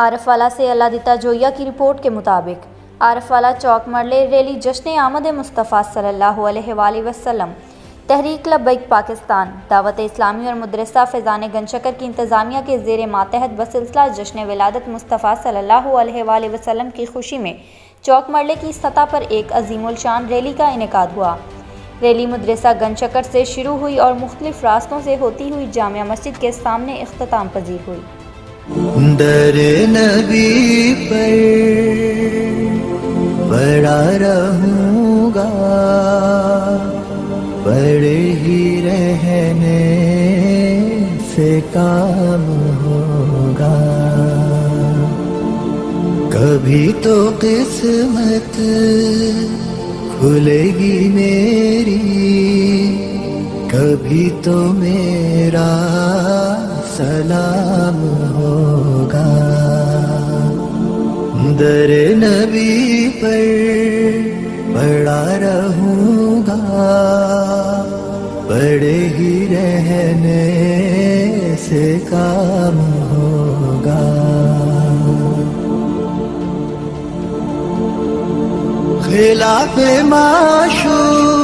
आरफवाला से अल्लादिता जोया की रिपोर्ट के मुताबिक आरफवाला चौक मरले रैली जश्न आमद मुस्तफ़ा सल्लल्लाहु अलैहि वसल्लम, तहरीक लब्बैक पाकिस्तान, दावत इस्लामी और मदरसा फैज़ान गंजशकर की इंतज़ामिया के ज़ेर मातहत बसिलसिला जश्न विलादत मुस्तफ़ा सल्लल्लाहु अलैहि वसल्लम की खुशी में चौक मरले की सतह पर एक अजीमुल शान रैली का इनेकाद हुआ। रैली मदरसा गंजशकर से शुरू हुई और मुख्तलिफ रास्तों से होती हुई जामिया मस्जिद के सामने इख्तिताम पजीर हुई। दर नबी पर पड़ा रहूँगा, पड़े ही रहने से काम होगा। कभी तो किस्मत खुलेगी मेरी, कभी तो मेरा सलाम होगा। दर नबी पर पड़ा रहूँगा, पड़े ही रहने से काम होगा। खिलाफ माशूक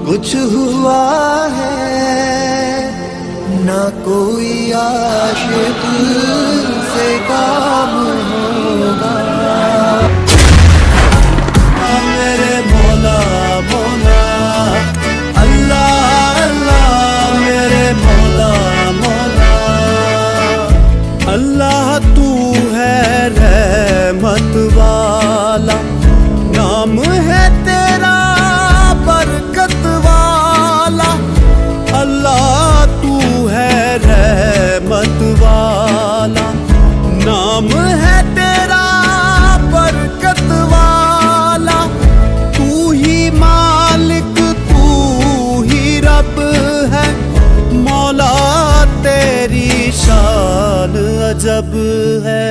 कुछ हुआ है, ना कोई आशिक से काम होगा। मेरे मौला मौला अल्लाह अल्लाह, मेरे मौला मौला अल्लाह, तू है रहमत वाला, नाम है तेरा बरकत वाला। अल्लाह तू है रहमत वाला, नाम है तेरा बरकत वाला। तू ही मालिक तू ही रब है, मौला तेरी शान अजब है।